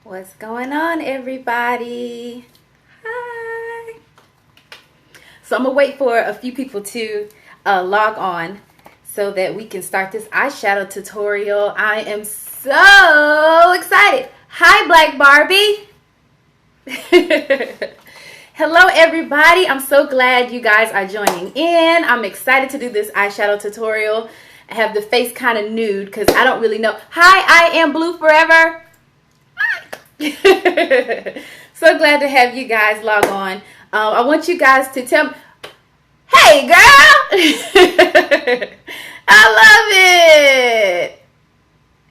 What's going on, everybody? Hi. So I'm gonna wait for a few people to log on so that we can start this eyeshadow tutorial. I am so excited. Hi, Black Barbie. Hello, everybody. I'm so glad you guys are joining in. I'm excited to do this eyeshadow tutorial. I have the face kind of nude because I don't really know. Hi, I am Blue Forever. So glad to have you guys log on. I want you guys to tell me, hey girl, I love it.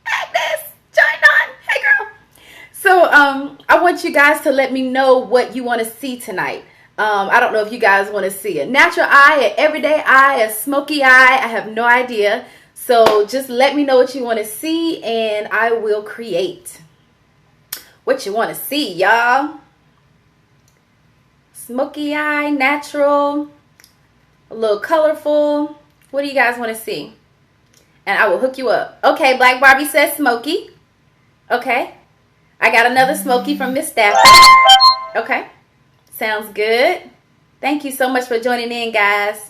Agnes, join on. Hey girl. So I want you guys to let me know what you want to see tonight. I don't know if you guys want to see a natural eye, an everyday eye, a smoky eye. I have no idea. So just let me know what you want to see and I will create what you want to see, y'all. Smoky eye, natural, a little colorful. What do you guys want to see? And I will hook you up. Okay, Black Barbie says smoky. Okay. I got another smoky from Miss Stafford. Okay. Sounds good. Thank you so much for joining in, guys.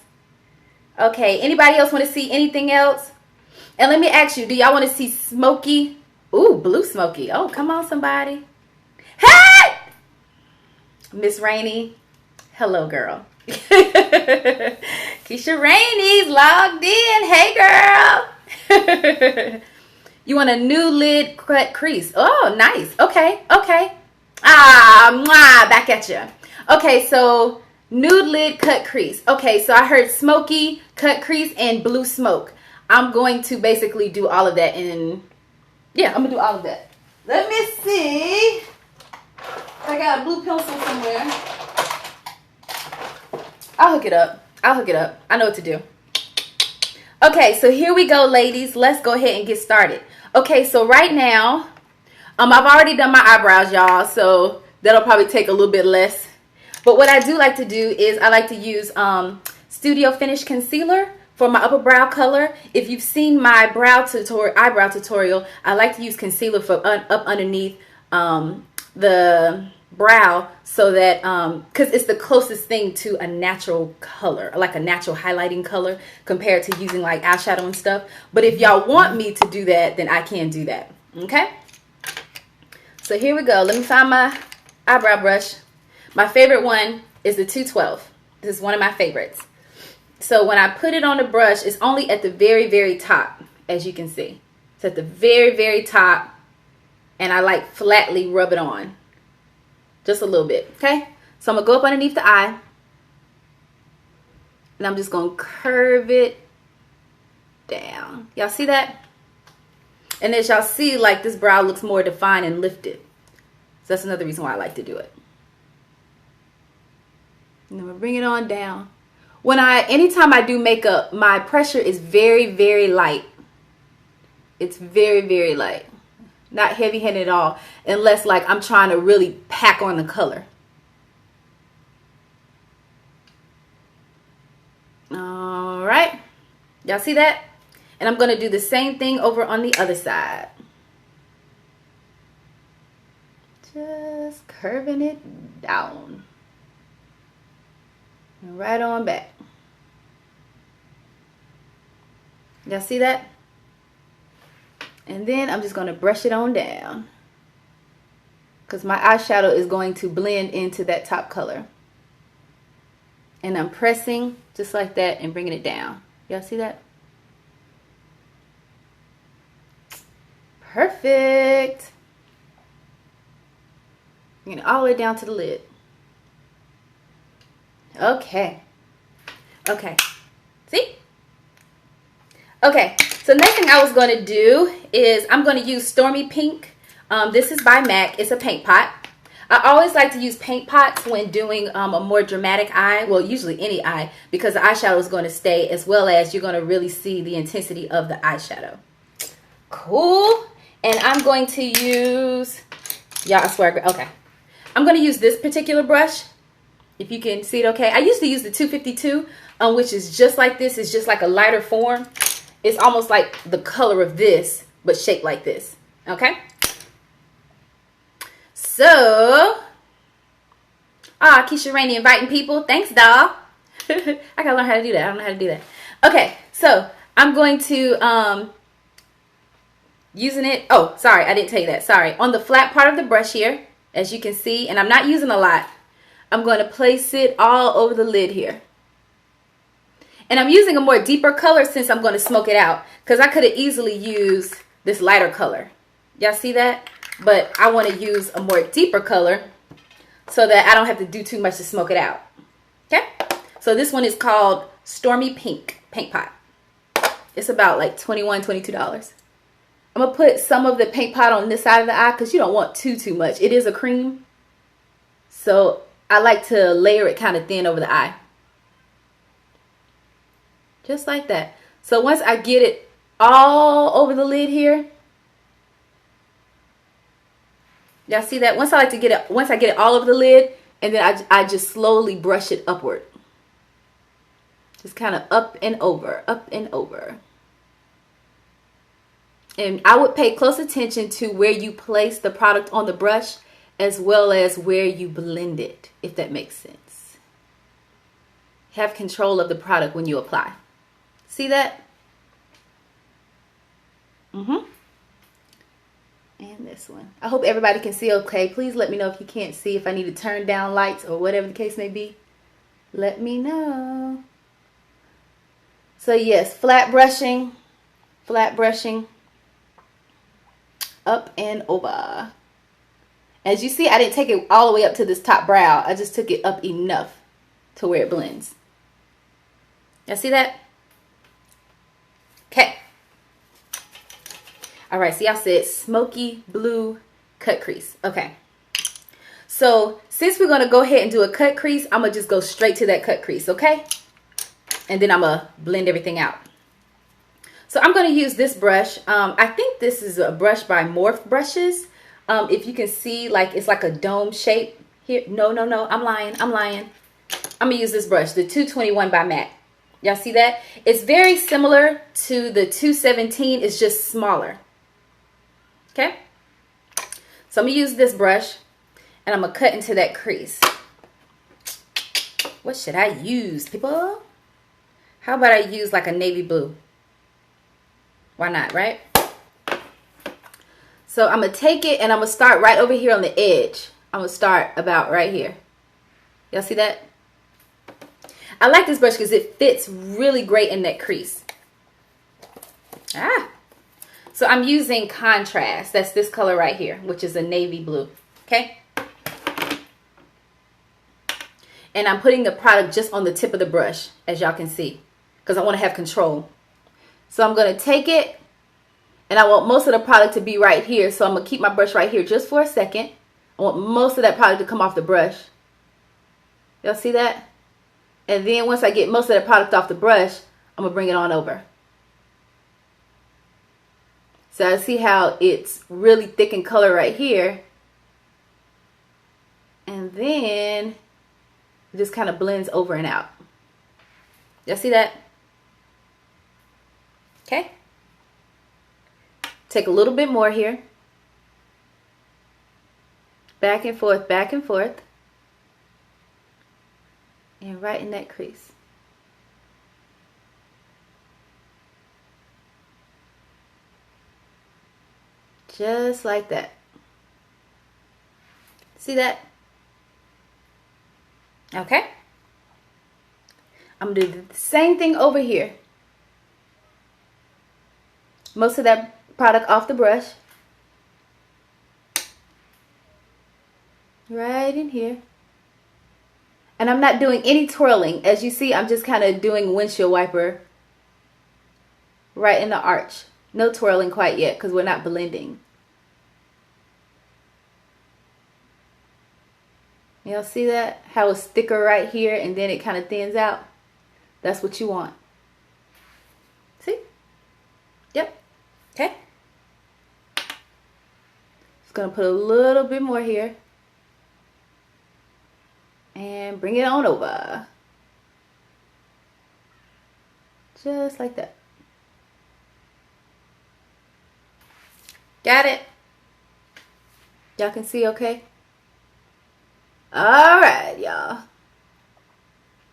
Okay, anybody else want to see anything else? And let me ask you, do y'all want to see smoky? Ooh, blue smoky. Oh, come on, somebody. Hey! Miss Rainey. Hello, girl. Keisha Rainey's logged in. Hey, girl. You want a new lid cut crease. Oh, nice. Okay, okay. Back at you. Okay, so nude lid cut crease. Okay, so I heard smoky cut crease and blue smoke. I'm going to basically do all of that in... Yeah, I'm going to do all of that. Let me see. I got a blue pencil somewhere. I'll hook it up. I'll hook it up. I know what to do. Okay, so here we go, ladies. Let's go ahead and get started. Okay, so right now, I've already done my eyebrows, y'all, so that'll probably take a little bit less. But what I do like to do is I like to use Studio Finish Concealer for my upper brow color. If you've seen my eyebrow tutorial, I like to use concealer for up underneath the brow so that because it's the closest thing to a natural color, like a natural highlighting color compared to using like eyeshadow and stuff. But if y'all want me to do that, then I can do that. Okay, so here we go. Let me find my eyebrow brush. My favorite one is the 212. This is one of my favorites. So when I put it on the brush, it's only at the very, very top, as you can see. It's at the very, very top, and I like flatly rub it on. Just a little bit, okay? So I'm going to go up underneath the eye, and I'm just going to curve it down. Y'all see that? And as y'all see, like this brow looks more defined and lifted. So that's another reason why I like to do it. And then we'll bring it on down. Anytime I do makeup, my pressure is very, very light. It's very, very light. Not heavy-handed at all, unless like I'm trying to really pack on the color. All right. Y'all see that? And I'm going to do the same thing over on the other side. Just curving it down. And right on back. Y'all see that? And then I'm just going to brush it on down, because my eyeshadow is going to blend into that top color. And I'm pressing just like that and bringing it down. Y'all see that? Perfect. Bring it all the way down to the lid. Okay. Okay. See? Okay. So next thing I was going to do is I'm going to use Stormy Pink. This is by MAC. It's a paint pot. I always like to use paint pots when doing a more dramatic eye. Well, usually any eye, because the eyeshadow is going to stay, as well as you're going to really see the intensity of the eyeshadow. Cool. And I'm going to use, y'all, I swear, okay. I'm going to use this particular brush. If you can see it okay. I used to use the 252, which is just like this. It's just like a lighter form. It's almost like the color of this, but shaped like this. Okay? So, Keisha Rainey inviting people. Thanks, doll. I gotta learn how to do that. I don't know how to do that. Okay, so I'm going to using it. Oh, sorry, I didn't tell you that. Sorry. On the flat part of the brush here, as you can see, and I'm not using a lot, I'm going to place it all over the lid here. And I'm using a more deeper color since I'm going to smoke it out, because I could have easily used this lighter color. Y'all see that? But I want to use a more deeper color so that I don't have to do too much to smoke it out. Okay? So this one is called Stormy Pink Paint Pot. It's about like $21, $22. I'm going to put some of the paint pot on this side of the eye because you don't want too much. It is a cream. So I like to layer it kind of thin over the eye. Just like that. So once I get it all over the lid here. Y'all see that? Once I get it all over the lid, and then I just slowly brush it upward. Just kind of up and over, up and over. And I would pay close attention to where you place the product on the brush as well as where you blend it, if that makes sense. Have control of the product when you apply. See that? And this one. I hope everybody can see okay. Please let me know if you can't see, if I need to turn down lights or whatever the case may be. Let me know. So yes, flat brushing, up and over. As you see, I didn't take it all the way up to this top brow. I just took it up enough to where it blends. Y'all see that? Okay. All right, so y'all said smoky blue cut crease. Okay. So since we're going to go ahead and do a cut crease, I'm going to just go straight to that cut crease, okay? And then I'm going to blend everything out. So I'm going to use this brush. I think this is a brush by Morph Brushes. If you can see, like, it's like a dome shape here. No, I'm lying. I'm going to use this brush, the 221 by MAC. Y'all see that? It's very similar to the 217. It's just smaller. Okay? So I'm going to use this brush, and I'm going to cut into that crease. What should I use, people? How about I use like a navy blue? Why not, right? So I'm going to take it, and I'm going to start right over here on the edge. I'm going to start about right here. Y'all see that? I like this brush because it fits really great in that crease. So I'm using Contrast. That's this color right here, which is a navy blue. Okay? And I'm putting the product just on the tip of the brush, as y'all can see, because I want to have control. So I'm going to take it, and I want most of the product to be right here. So I'm going to keep my brush right here just for a second. I want most of that product to come off the brush. Y'all see that? And then once I get most of the product off the brush, I'm going to bring it on over. So I see how it's really thick in color right here. And then it just kind of blends over and out. Y'all see that? Okay. Take a little bit more here. Back and forth, back and forth. And right in that crease. Just like that. See that? Okay. I'm going to do the same thing over here. Most of that product off the brush. Right in here. And I'm not doing any twirling. As you see, I'm just kind of doing windshield wiper right in the arch. No twirling quite yet because we're not blending. Y'all see that? How it's thicker right here and then it kind of thins out. That's what you want. See? Yep. Okay. Just going to put a little bit more here. And bring it on over. Just like that. Got it? Y'all can see okay? All right, y'all.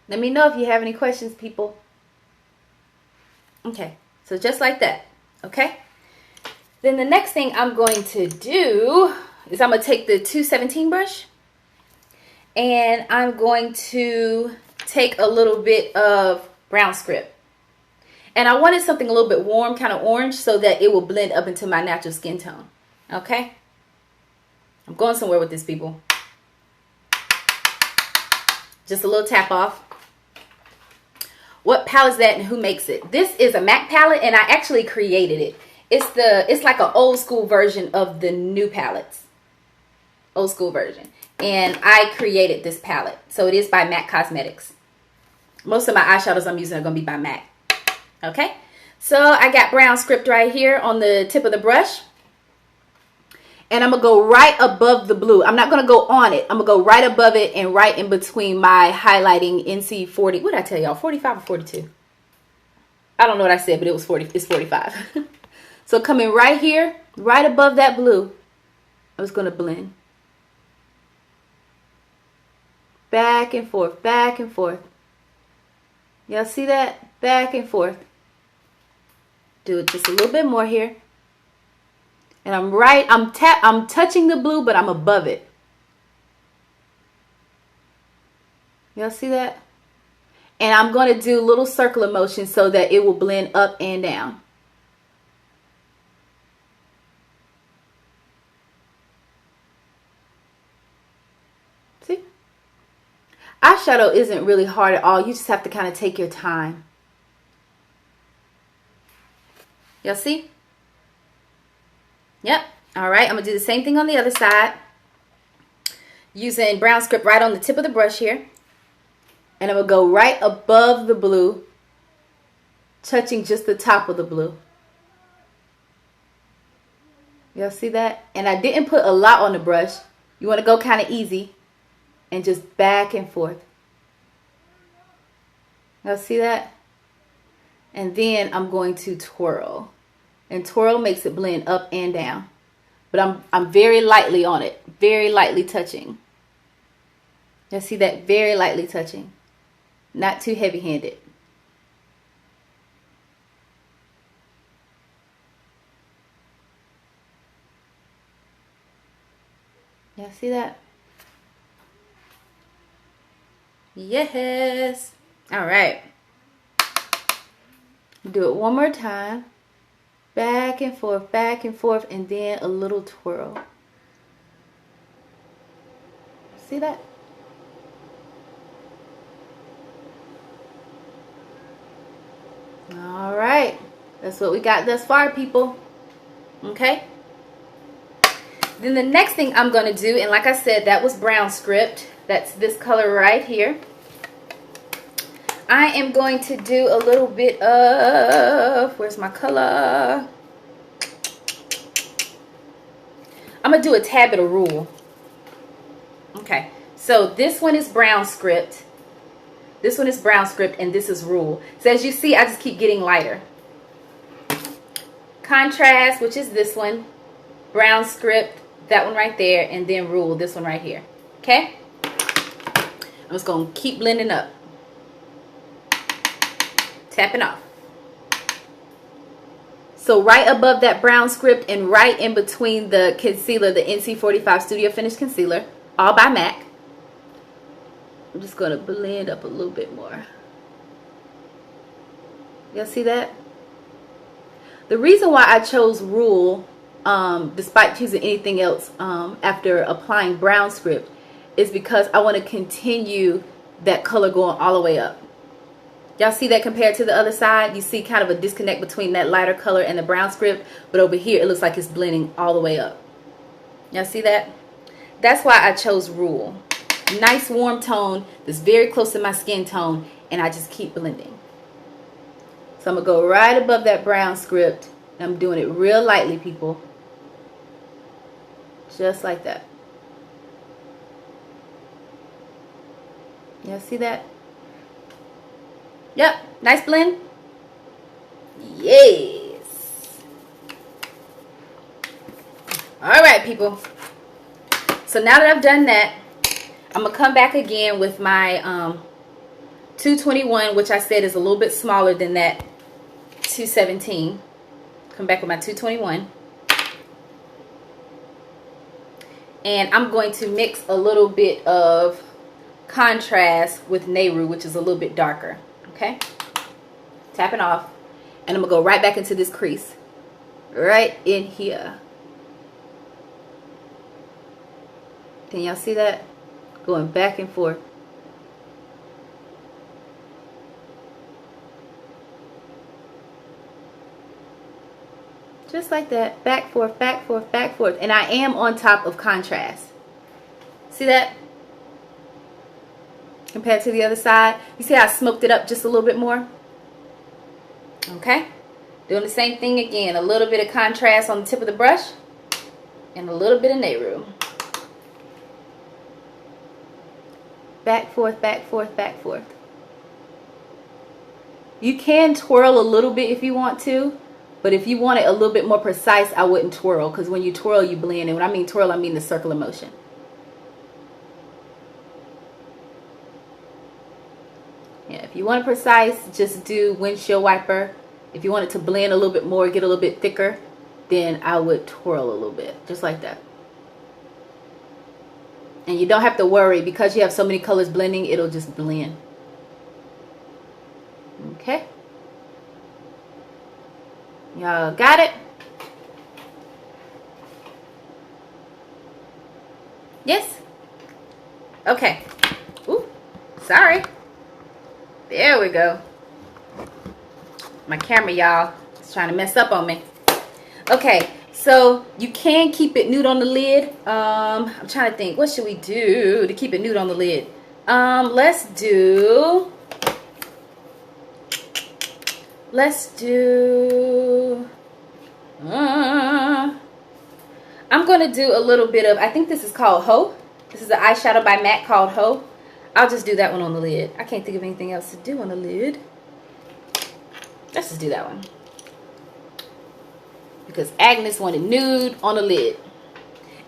Let me know if you have any questions, people. Okay, so just like that, okay? Then the next thing I'm going to do is I'm going to take the 217 brush and I'm going to take a little bit of brown script. And I wanted something a little bit warm, kind of orange, so that it will blend up into my natural skin tone, okay? I'm going somewhere with this, people. Just a little tap off. What palette is that and who makes it? This is a MAC palette and I actually created it. It's like an old school version of the new palettes. Old school version. And I created this palette. So it is by MAC Cosmetics. Most of my eyeshadows I'm using are going to be by MAC. Okay? So I got brown script right here on the tip of the brush. And I'm going to go right above the blue. I'm not going to go on it. I'm going to go right above it and right in between my highlighting NC40. What did I tell y'all? 45 or 42? I don't know what I said, but it was 40. It's 45. So coming right here, right above that blue, I was going to blend. Back and forth, back and forth. Y'all see that? Back and forth. Do it just a little bit more here. And I'm touching the blue, but I'm above it. Y'all see that? And I'm going to do little circular motions so that it will blend up and down. See? Eyeshadow isn't really hard at all. You just have to kind of take your time. Y'all see? Yep. All right. I'm going to do the same thing on the other side. Using brown script right on the tip of the brush here. And I'm going to go right above the blue. Touching just the top of the blue. Y'all see that? And I didn't put a lot on the brush. You want to go kind of easy. And just back and forth. Y'all see that? And then I'm going to twirl. And twirl makes it blend up and down. But I'm very lightly on it. Very lightly touching. You see that? Very lightly touching. Not too heavy-handed. Y'all see that? Yes. All right. Do it one more time. Back and forth, and then a little twirl. See that? All right. That's what we got thus far, people. Okay? Then the next thing I'm going to do, and like I said, that was brown script. That's this color right here. I am going to do a little bit of, where's my color? I'm going to do a tad bit of rule. Okay, so this one is brown script. This one is brown script and this is rule. So as you see, I just keep getting lighter. Contrast, which is this one. Brown script, that one right there. And then rule, this one right here. Okay? I'm just going to keep blending up. Tapping off. So right above that brown script and right in between the concealer, the NC45 Studio Finish Concealer, all by MAC. I'm just going to blend up a little bit more. Y'all see that? The reason why I chose Rule, despite choosing anything else after applying brown script, is because I want to continue that color going all the way up. Y'all see that compared to the other side? You see kind of a disconnect between that lighter color and the brown script. But over here, it looks like it's blending all the way up. Y'all see that? That's why I chose Rule. Nice warm tone that's very close to my skin tone. And I just keep blending. So I'm going to go right above that brown script. And I'm doing it real lightly, people. Just like that. Y'all see that? Yep, nice blend. Yes. All right, people. So now that I've done that, I'm gonna come back again with my 221, which I said is a little bit smaller than that 217. Come back with my 221. And I'm going to mix a little bit of contrast with Nehru, which is a little bit darker. Okay? Tapping off. And I'm going to go right back into this crease. Right in here. Can y'all see that? Going back and forth. Just like that. Back, forth, back, forth, back, forth. And I am on top of contrast. See that? Compared to the other side. You see how I smoked it up just a little bit more? Okay. Doing the same thing again. A little bit of contrast on the tip of the brush. And a little bit of Nehru. Back, forth, back, forth, back, forth. You can twirl a little bit if you want to. But if you want it a little bit more precise, I wouldn't twirl. Because when you twirl, you blend. And when I mean twirl, I mean the circular motion. Yeah, if you want it precise, just do windshield wiper. If you want it to blend a little bit more, get a little bit thicker, then I would twirl a little bit. Just like that. And you don't have to worry. Because you have so many colors blending, it'll just blend. Okay. Y'all got it? Yes? Okay. Ooh, sorry. There we go. My camera, y'all, is trying to mess up on me. Okay, so you can keep it nude on the lid. I'm trying to think. What should we do to keep it nude on the lid? Let's do... I'm going to do a little bit of, I think this is called Ho. This is an eyeshadow by MAC called Ho. I'll just do that one on the lid. I can't think of anything else to do on the lid. Let's just do that one. Because Agnes wanted nude on the lid.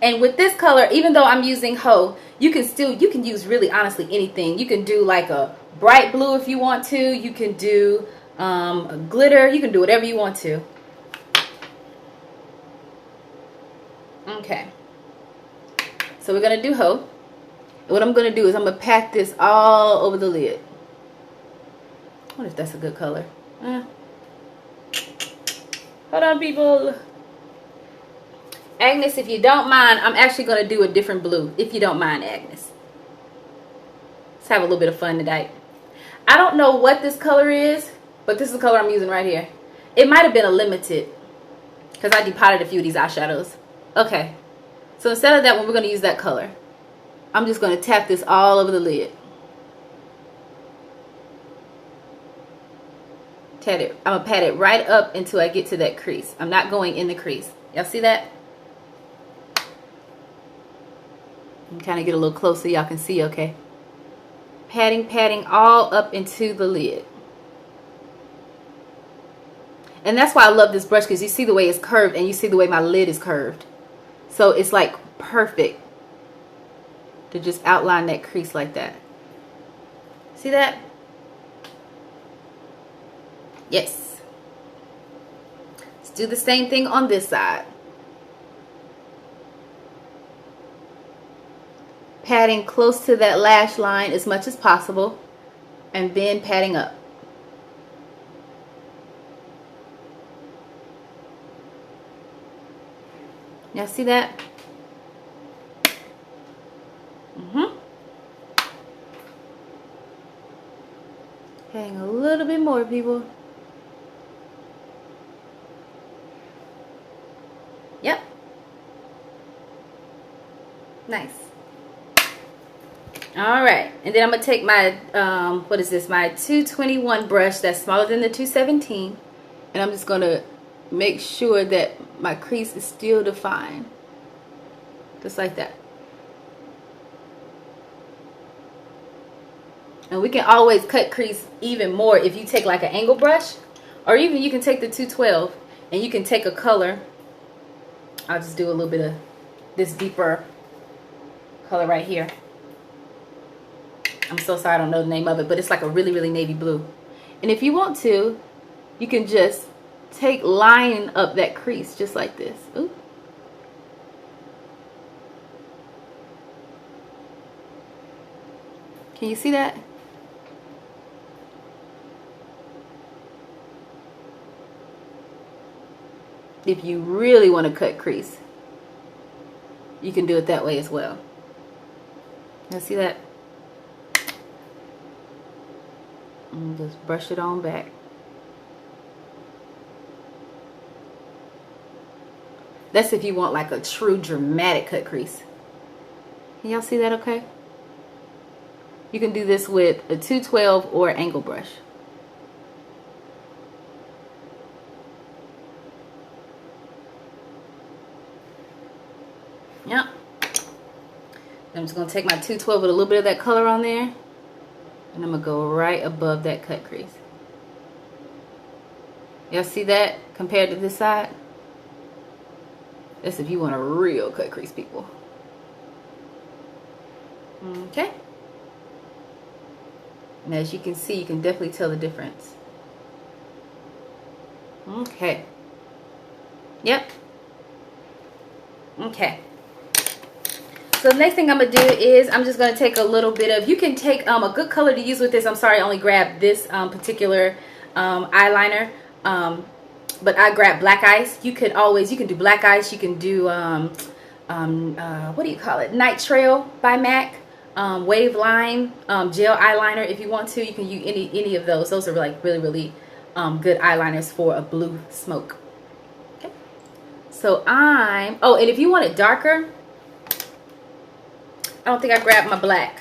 And with this color, even though I'm using Ho, you can use really honestly anything. You can do like a bright blue if you want to. You can do a glitter. You can do whatever you want to. Okay. So we're going to do Ho. What I'm going to do is I'm going to pat this all over the lid. I wonder if that's a good color. Hold on, people. Agnes, if you don't mind, I'm actually going to do a different blue. If you don't mind, Agnes. Let's have a little bit of fun tonight. I don't know what this color is, but this is the color I'm using right here. It might have been a limited, because I depotted a few of these eyeshadows. Okay. So instead of that one, we're going to use that color. I'm just going to tap this all over the lid. I'm going to pat it right up until I get to that crease. I'm not going in the crease. Y'all see that? And kind of get a little closer. Y'all can see, okay? Patting all up into the lid. And that's why I love this brush, because you see the way it's curved and you see the way my lid is curved. So it's like perfect to just outline that crease like that. See that? Yes. Let's do the same thing on this side. Patting close to that lash line as much as possible, and then patting up. Y'all see that? Patting a little bit more, people. Yep. Nice. Alright. And then I'm going to take my, what is this? My 221 brush that's smaller than the 217. And I'm just going to make sure that my crease is still defined. Just like that. And we can always cut crease even more if you take like an angle brush. Or even you can take the 212 and you can take a color. I'll just do a little bit of this deeper color right here. I'm so sorry, I don't know the name of it, but it's like a really, really navy blue. And if you want to, you can just line up that crease just like this. Ooh. Can you see that? If you really want to cut crease, you can do it that way as well. You see that? And just brush it on back. That's if you want like a true dramatic cut crease. Can y'all see that okay? You can do this with a 212 or angle brush. Yep. I'm just going to take my 212 with a little bit of that color on there. And I'm going to go right above that cut crease. Y'all see that compared to this side? That's if you want a real cut crease, people. Okay. And as you can see, you can definitely tell the difference. Okay. Yep. Okay. So the next thing I'm going to do is I'm just going to take a little bit of, you can take a good color to use with this. I'm sorry, I only grabbed this particular eyeliner. But I grabbed black ice. You can do black ice. You can do, what do you call it? Night Trail by MAC. Wave line gel eyeliner. If you want to, you can use any of those. Those are like really, really good eyeliners for a blue smoke. Okay. So oh, and if you want it darker, I don't think I grabbed my black.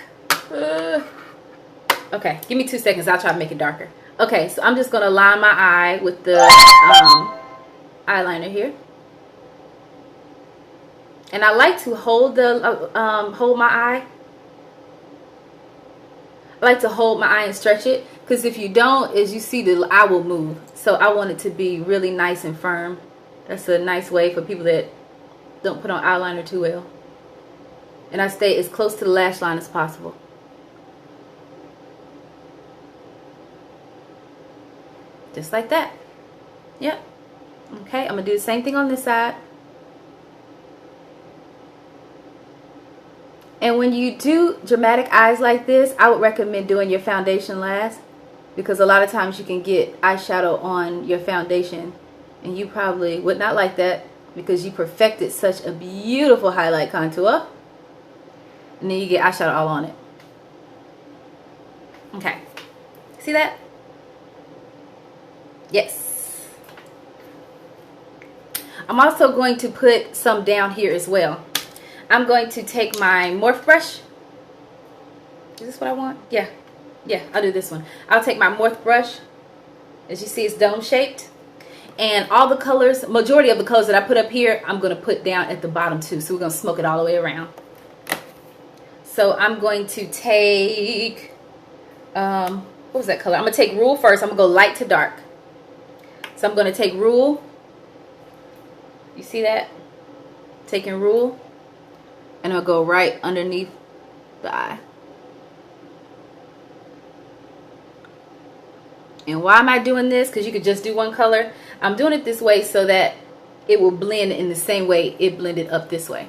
Okay, give me 2 seconds. I'll try to make it darker. Okay, so I'm just going to line my eye with the eyeliner here. And I like to hold hold my eye. I like to hold my eye and stretch it, because if you don't, as you see, the eye will move. So I want it to be really nice and firm. That's a nice way for people that don't put on eyeliner too well. And I stay as close to the lash line as possible. Just like that. Yep. Okay, I'm going to do the same thing on this side. And when you do dramatic eyes like this, I would recommend doing your foundation last, because a lot of times you can get eyeshadow on your foundation and you probably would not like that, because you perfected such a beautiful highlight contour and then you get eyeshadow all on it. Okay, see that? Yes. I'm also going to put some down here as well. I'm going to take my morph brush. Is this what I want? Yeah. Yeah, I'll do this one. I'll take my morph brush. As you see, it's dome shaped. And all the colors, majority of the colors that I put up here, I'm going to put down at the bottom too. So we're going to smoke it all the way around. So I'm going to take, what was that color? I'm going to take Rule first. I'm going to go light to dark. So I'm going to take Rule. You see that? Taking Rule. And I'll go right underneath the eye. And why am I doing this? Because you could just do one color. I'm doing it this way so that it will blend in the same way it blended up this way.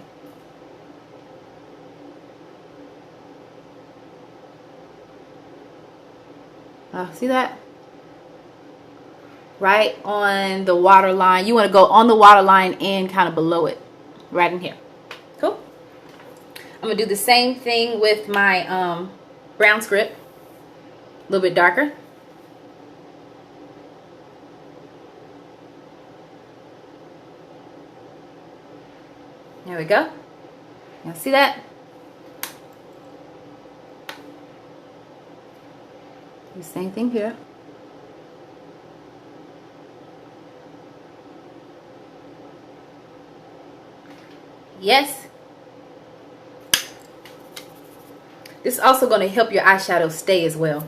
See that? Right on the water line. You want to go on the water line and kind of below it. Right in here. Cool. I'm going to do the same thing with my brown script. A little bit darker. There we go. Y'all see that? The same thing here. Yes. This is also going to help your eyeshadow stay as well.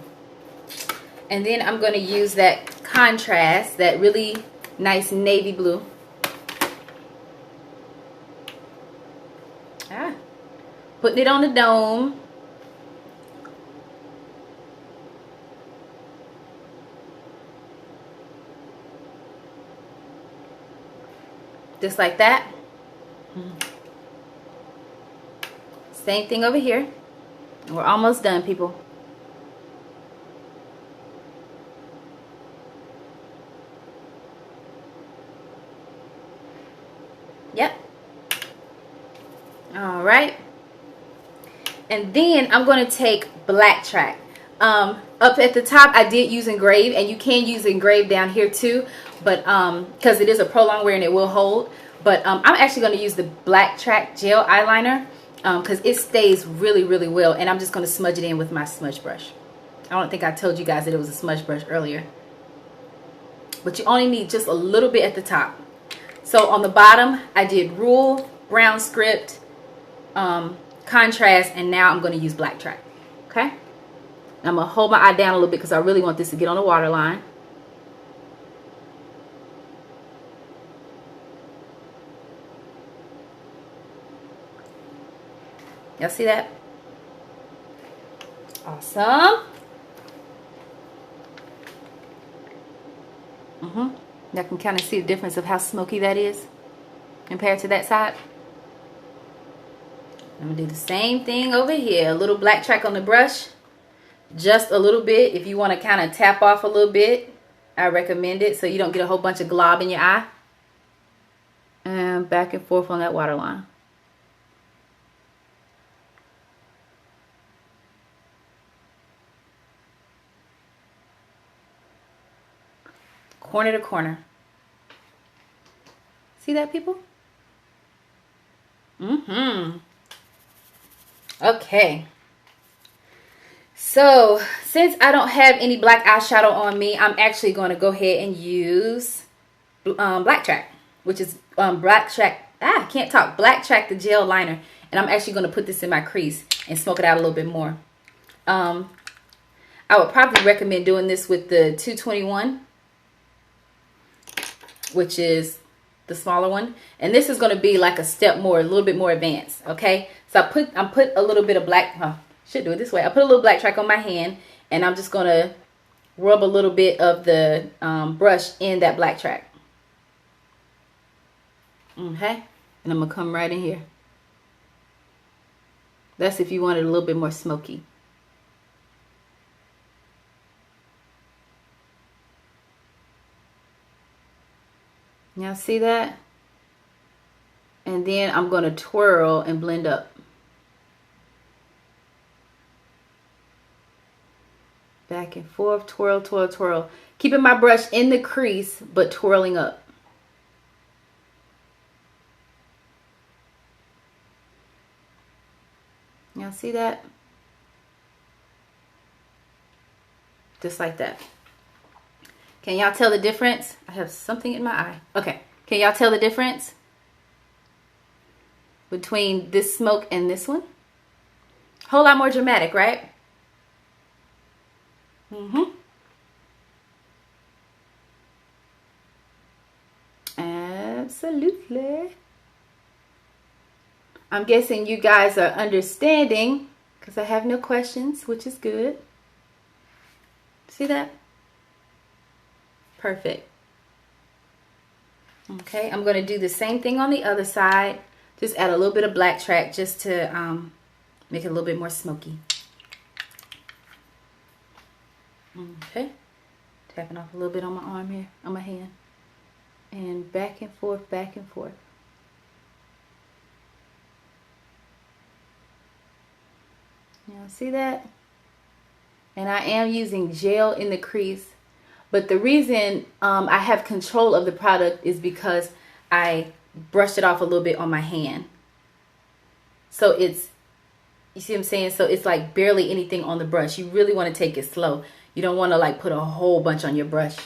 And then I'm going to use that contrast, that really nice navy blue. Putting it on the dome. Just like that. Same thing over here. We're almost done, people. Yep. All right. And then I'm going to take black track. Up at the top, I did use engrave, and you can use engrave down here too, but because it is a prolonged wear and it will hold. But I'm actually going to use the black track gel eyeliner because it stays really, really well, and I'm just going to smudge it in with my smudge brush. I don't think I told you guys that it was a smudge brush earlier, but you only need just a little bit at the top. So on the bottom, I did rule, brown script, contrast, and now I'm going to use black track. Okay, I'm going to hold my eye down a little bit because I really want this to get on the waterline. Y'all see that? Awesome. Y'all can kind of see the difference of how smoky that is compared to that side. I'm going to do the same thing over here. A little black track on the brush. Just a little bit. If you want to kind of tap off a little bit, I recommend it so you don't get a whole bunch of glob in your eye. And back and forth on that waterline. Corner to corner. See that, people? Okay. So, since I don't have any black eyeshadow on me, I'm actually going to go ahead and use black track, which is black track. I can't talk. Black track, the gel liner. And I'm actually going to put this in my crease and smoke it out a little bit more. I would probably recommend doing this with the 221. Which is the smaller one, and this is going to be like a step more, a little bit more advanced. Okay, so I put a little bit of black. Should do it this way. I put a little black track on my hand, and I'm just going to rub a little bit of the brush in that black track. Okay, and I'm gonna come right in here. That's if you want it a little bit more smoky. Y'all see that? And then I'm going to twirl and blend up. Back and forth, twirl, twirl, twirl. Keeping my brush in the crease, but twirling up. Y'all see that? Just like that. Can y'all tell the difference? I have something in my eye. Okay. Can y'all tell the difference between this smoke and this one? Whole lot more dramatic, right? Absolutely. I'm guessing you guys are understanding because I have no questions, which is good. See that? Perfect. Okay, I'm going to do the same thing on the other side. Just add a little bit of black track just to make it a little bit more smoky. Okay, tapping off a little bit on my arm here, on my hand. And back and forth, back and forth. Y'all see that? And I am using gel in the crease. But the reason I have control of the product is because I brushed it off a little bit on my hand. So it's, you see what I'm saying? So it's like barely anything on the brush. You really want to take it slow. You don't want to like put a whole bunch on your brush.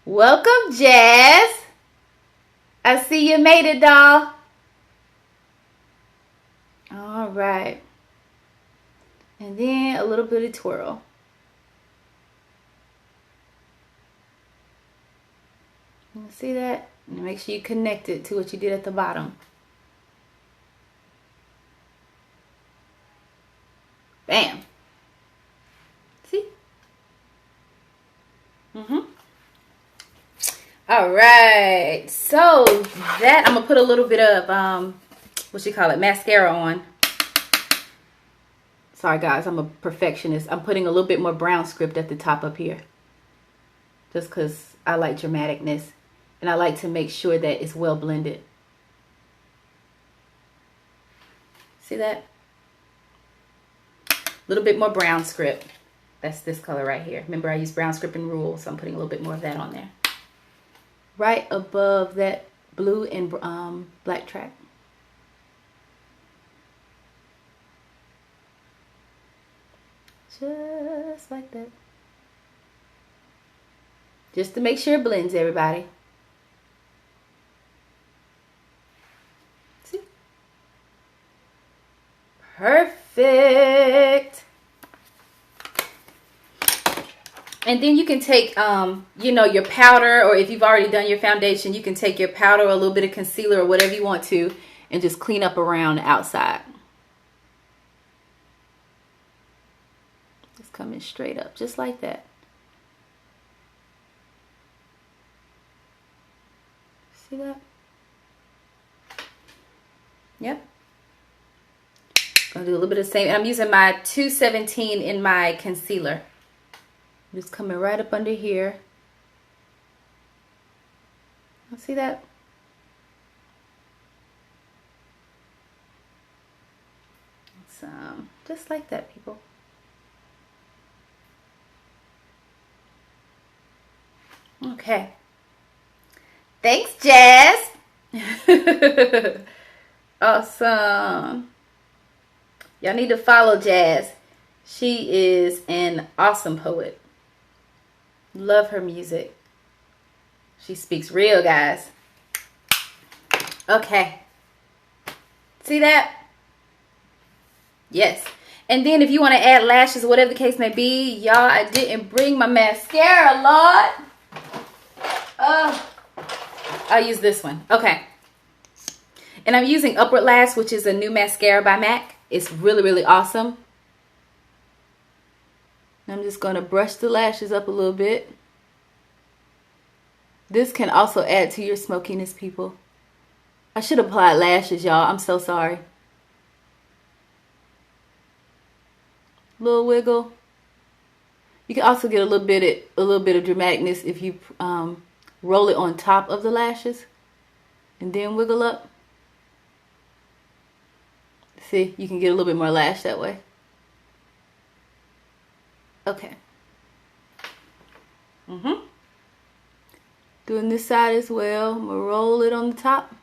Welcome, Jazz. I see you made it, doll. All right. And then a little bit of twirl. You see that? And make sure you connect it to what you did at the bottom. Bam. See? All right, so that I'm gonna put a little bit of what you call it, mascara on. Sorry guys, I'm a perfectionist. I'm putting a little bit more brown script at the top up here, just because I like dramaticness and I like to make sure that it's well blended. See that? A little bit more brown script. That's this color right here. Remember, I use brown script and rule, so I'm putting a little bit more of that on there. Right above that blue and black track. Just like that. Just to make sure it blends, everybody. See? Perfect. And then you can take, you know, your powder, or if you've already done your foundation, you can take your powder or a little bit of concealer or whatever you want to and just clean up around the outside. Just coming straight up, just like that. See that? Yep. Gonna do a little bit of the same. And I'm using my 217 in my concealer. Just coming right up under here. See that? Just like that, people. Okay. Thanks, Jazz. Awesome. Y'all need to follow Jazz. She is an awesome poet. Love her music. She speaks real, guys. Okay. See that? Yes. And then if you want to add lashes or whatever the case may be, y'all, I didn't bring my mascara, Lord. I'll use this one. Okay. And I'm using Upward Lash, which is a new mascara by MAC. It's really, really awesome. I'm just going to brush the lashes up a little bit. This can also add to your smokiness, people. I should apply lashes, y'all. I'm so sorry. Little wiggle. You can also get a little bit of dramaticness if you roll it on top of the lashes and then wiggle up. See, you can get a little bit more lash that way. Okay. Doing this side as well. I'm gonna roll it on the top.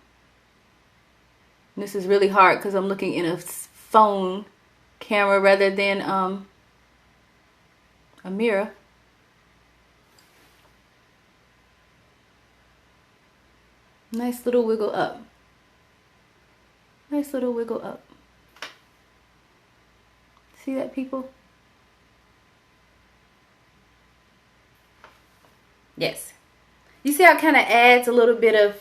And this is really hard because I'm looking in a phone camera rather than a mirror. Nice little wiggle up. Nice little wiggle up. See that, people? Yes. You see how it kind of adds a little bit of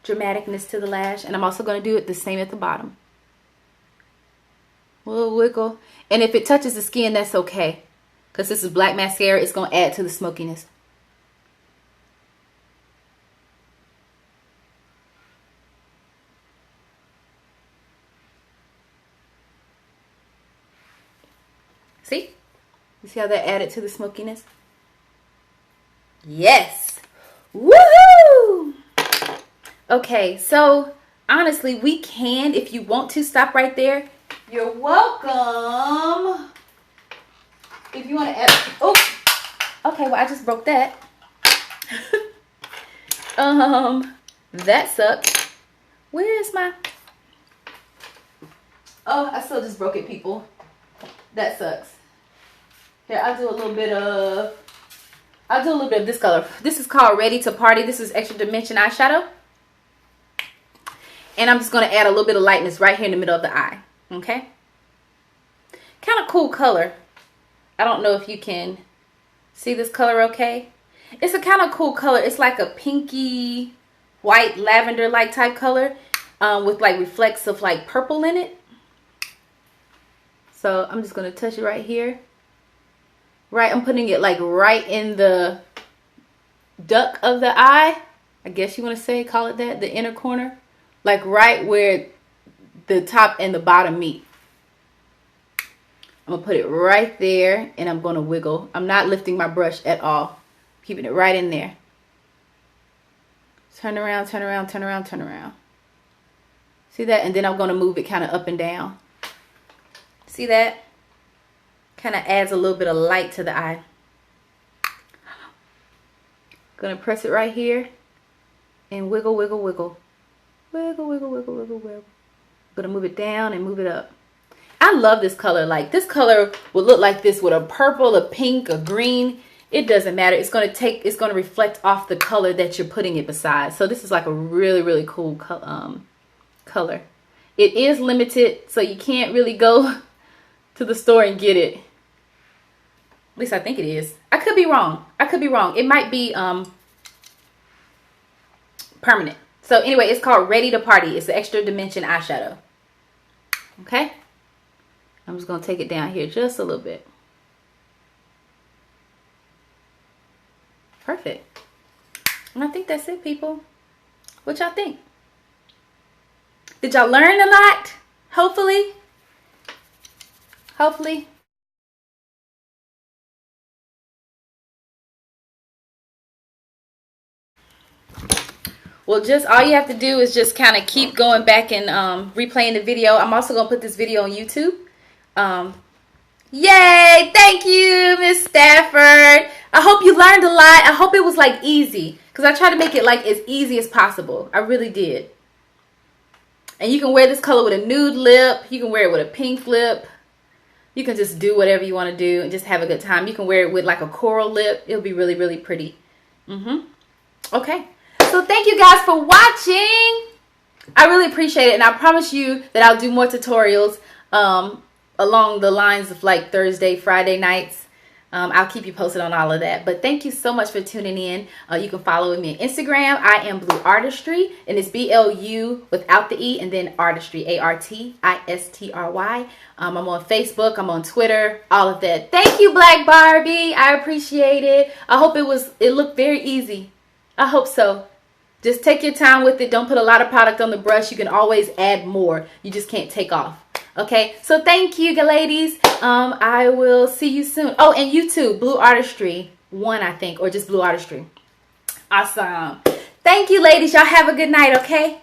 dramaticness to the lash? And I'm also going to do it the same at the bottom. A little wiggle. And if it touches the skin, that's okay. Because this is black mascara, it's going to add to the smokiness. See? You see how that added to the smokiness? Yes. Woohoo! Okay, so honestly, we can, if you want to, stop right there. You're welcome. If you want to add, oh, okay, well, I just broke that. That sucks. Where is my, oh, I still just broke it, people. That sucks. Here, I'll do a little bit of this color. This is called Ready to Party. This is Extra Dimension eyeshadow. And I'm just going to add a little bit of lightness right here in the middle of the eye. Okay? Kind of cool color. I don't know if you can see this color okay. It's a kind of cool color. It's like a pinky, white, lavender-like type color with like reflects of like purple in it. So I'm just going to touch it right here. Right, I'm putting it like right in the duct of the eye. I guess you want to say, call it that, the inner corner. Like right where the top and the bottom meet. I'm going to put it right there and I'm going to wiggle. I'm not lifting my brush at all. Keeping it right in there. Turn around, turn around, turn around, turn around. See that? And then I'm going to move it kind of up and down. See that? Kind of adds a little bit of light to the eye. Going to press it right here. And wiggle, wiggle, wiggle. Wiggle, wiggle, wiggle, wiggle, wiggle. I'm going to move it down and move it up. I love this color. Like this color would look like this with a purple, a pink, a green. It doesn't matter. It's going to reflect off the color that you're putting it beside. So this is like a really, really cool color. It is limited, so you can't really go to the store and get it. At least I think it is. I could be wrong. I could be wrong. It might be permanent. So anyway, it's called Ready to Party. It's the extra dimension eyeshadow. Okay. I'm just going to take it down here just a little bit. Perfect. And I think that's it, people. What y'all think? Did y'all learn a lot? Hopefully. Hopefully. Well, just all you have to do is just kind of keep going back and replaying the video. I'm also going to put this video on YouTube. Yay! Thank you, Miss Stafford. I hope you learned a lot. I hope it was like easy, because I tried to make it like as easy as possible. I really did. And you can wear this color with a nude lip. You can wear it with a pink lip. You can just do whatever you want to do and just have a good time. You can wear it with like a coral lip. It'll be really, really pretty. Okay. So thank you guys for watching. I really appreciate it. And I promise you that I'll do more tutorials along the lines of like Thursday, Friday nights. I'll keep you posted on all of that. But thank you so much for tuning in. You can follow me on Instagram. I am BluArtistry, and it's BLU without the E, and then Artistry, ARTISTRY. I'm on Facebook. I'm on Twitter. All of that. Thank you, Black Barbie. I appreciate it. I hope it looked very easy. I hope so. Just take your time with it. Don't put a lot of product on the brush. You can always add more. You just can't take off. Okay, so thank you, ladies. I will see you soon. Oh, and YouTube, BluArtistry 1, I think, or just BluArtistry. Awesome. Thank you, ladies. Y'all have a good night, okay?